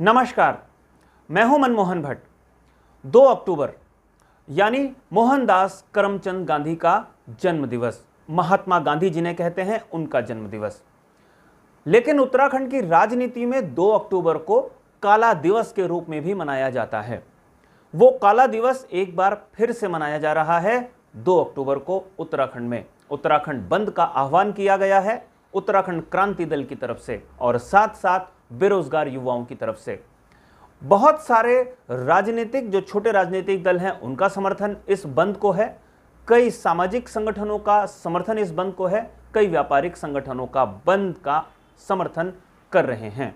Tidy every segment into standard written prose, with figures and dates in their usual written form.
नमस्कार, मैं हूं मनमोहन भट्ट। 2 अक्टूबर यानी मोहनदास करमचंद गांधी का जन्म दिवस, महात्मा गांधी जिन्हें कहते हैं उनका जन्म दिवस। लेकिन उत्तराखंड की राजनीति में 2 अक्टूबर को काला दिवस के रूप में भी मनाया जाता है। वो काला दिवस एक बार फिर से मनाया जा रहा है 2 अक्टूबर को उत्तराखंड में। उत्तराखंड बंद का आह्वान किया गया है उत्तराखंड क्रांति दल की तरफ से और साथ साथ बेरोजगार युवाओं की तरफ से। बहुत सारे राजनीतिक जो छोटे राजनीतिक दल हैं उनका समर्थन इस बंद को है, कई सामाजिक संगठनों का समर्थन इस बंद को है, कई व्यापारिक संगठनों का बंद का समर्थन कर रहे हैं।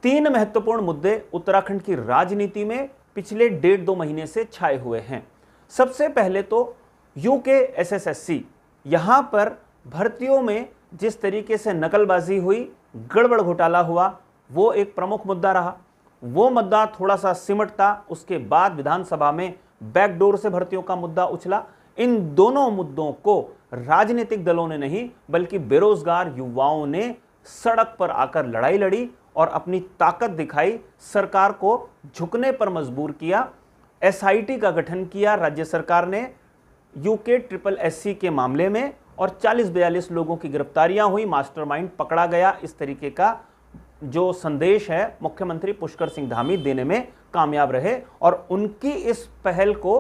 3 महत्वपूर्ण मुद्दे उत्तराखंड की राजनीति में पिछले 1.5-2 महीने से छाए हुए हैं। सबसे पहले तो यूके एसएससी, यहां पर भर्तियों में जिस तरीके से नकलबाजी हुई, गड़बड़ घोटाला हुआ, वो एक प्रमुख मुद्दा रहा। वो मुद्दा थोड़ा सा सिमटता, उसके बाद विधानसभा में बैकडोर से भर्तियों का मुद्दा उछला। इन दोनों मुद्दों को राजनीतिक दलों ने नहीं बल्कि बेरोजगार युवाओं ने सड़क पर आकर लड़ाई लड़ी और अपनी ताकत दिखाई, सरकार को झुकने पर मजबूर किया। एसआईटी का गठन किया राज्य सरकार ने यूके SSSC के मामले में और 40-42 लोगों की गिरफ्तारियां हुई, मास्टरमाइंड पकड़ा गया। इस तरीके का जो संदेश है मुख्यमंत्री पुष्कर सिंह धामी देने में कामयाब रहे और उनकी इस पहल को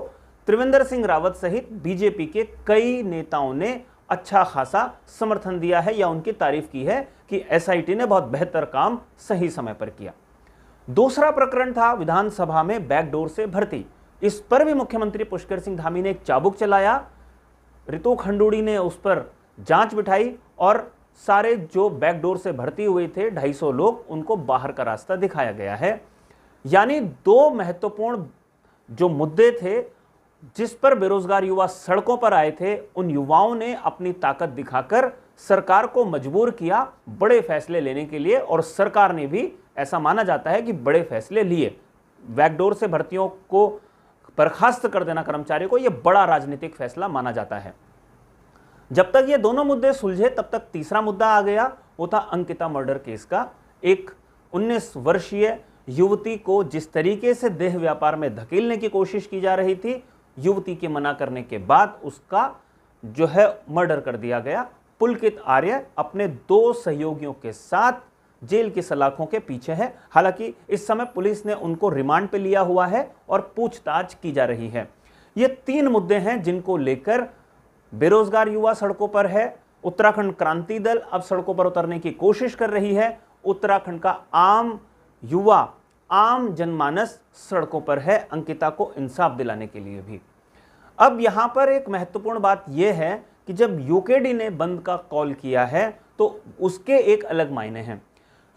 त्रिवेंद्र सिंह रावत सहित बीजेपी के कई नेताओं ने अच्छा खासा समर्थन दिया है या उनकी तारीफ की है कि एसआईटी ने बहुत बेहतर काम सही समय पर किया। दूसरा प्रकरण था विधानसभा में बैकडोर से भर्ती। इस पर भी मुख्यमंत्री पुष्कर सिंह धामी ने एक चाबुक चलाया, रितु खंडूड़ी ने उस पर जांच बिठाई और सारे जो बैकडोर से भर्ती हुए थे 250 लोग, उनको बाहर का रास्ता दिखाया गया है। यानी 2 महत्वपूर्ण जो मुद्दे थे जिस पर बेरोजगार युवा सड़कों पर आए थे, उन युवाओं ने अपनी ताकत दिखाकर सरकार को मजबूर किया बड़े फैसले लेने के लिए और सरकार ने भी, ऐसा माना जाता है कि बड़े फैसले लिए। बैकडोर से भर्तियों को बर्खास्त कर देना कर्मचारियों को, यह बड़ा राजनीतिक फैसला माना जाता है। जब तक ये दोनों मुद्दे सुलझे तब तक तीसरा मुद्दा आ गया, वो था अंकिता मर्डर केस का। एक 19 वर्षीय युवती को जिस तरीके से देह व्यापार में धकेलने की कोशिश की जा रही थी, युवती के मना करने के बाद उसका जो है मर्डर कर दिया गया। पुलकित आर्य अपने 2 सहयोगियों के साथ जेल की सलाखों के पीछे है। हालांकि इस समय पुलिस ने उनको रिमांड पे लिया हुआ है और पूछताछ की जा रही है। ये 3 मुद्दे हैं जिनको लेकर बेरोजगार युवा सड़कों पर है। उत्तराखंड क्रांति दल अब सड़कों पर उतरने की कोशिश कर रही है। उत्तराखंड का आम युवा, आम जनमानस सड़कों पर है अंकिता को इंसाफ दिलाने के लिए भी। अब यहां पर एक महत्वपूर्ण बात यह है कि जब यूकेडी ने बंद का कॉल किया है तो उसके एक अलग मायने हैं।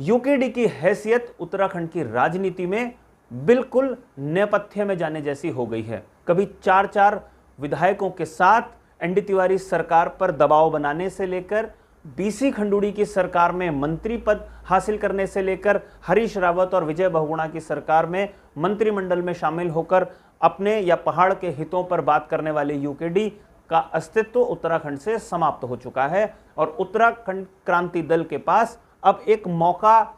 यूकेडी की हैसियत उत्तराखंड की राजनीति में बिल्कुल नेपथ्य में जाने जैसी हो गई है। कभी 4-4 विधायकों के साथ एनडी तिवारी सरकार पर दबाव बनाने से लेकर, बीसी खंडूड़ी की सरकार में मंत्री पद हासिल करने से लेकर, हरीश रावत और विजय बहुगुणा की सरकार में मंत्रिमंडल में शामिल होकर अपने या पहाड़ के हितों पर बात करने वाले यूकेडी का अस्तित्व उत्तराखंड से समाप्त हो चुका है और उत्तराखंड क्रांति दल के पास अब एक मौका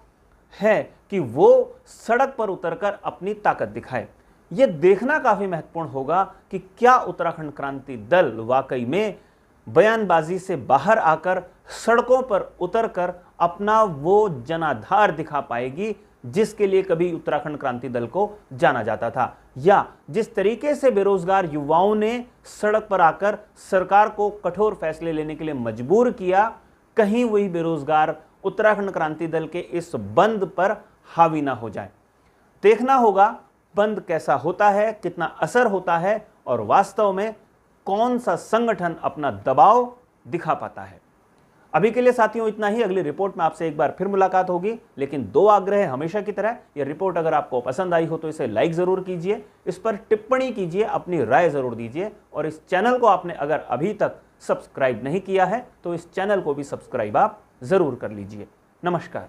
है कि वो सड़क पर उतरकर अपनी ताकत दिखाए। यह देखना काफी महत्वपूर्ण होगा कि क्या उत्तराखंड क्रांति दल वाकई में बयानबाजी से बाहर आकर सड़कों पर उतरकर अपना वो जनाधार दिखा पाएगी जिसके लिए कभी उत्तराखंड क्रांति दल को जाना जाता था, या जिस तरीके से बेरोजगार युवाओं ने सड़क पर आकर सरकार को कठोर फैसले लेने के लिए मजबूर किया, कहीं वही बेरोजगार उत्तराखंड क्रांति दल के इस बंद पर हावी ना हो जाए। देखना होगा बंद कैसा होता है, कितना असर होता है और वास्तव में कौन सा संगठन अपना दबाव दिखा पाता है। अभी के लिए साथियों इतना ही। अगली रिपोर्ट में आपसे एक बार फिर मुलाकात होगी, लेकिन 2 आग्रह हमेशा की तरह। यह रिपोर्ट अगर आपको पसंद आई हो तो इसे लाइक जरूर कीजिए, इस पर टिप्पणी कीजिए, अपनी राय जरूर दीजिए और इस चैनल को आपने अगर अभी तक सब्सक्राइब नहीं किया है तो इस चैनल को भी सब्सक्राइब आप जरूर कर लीजिए। नमस्कार।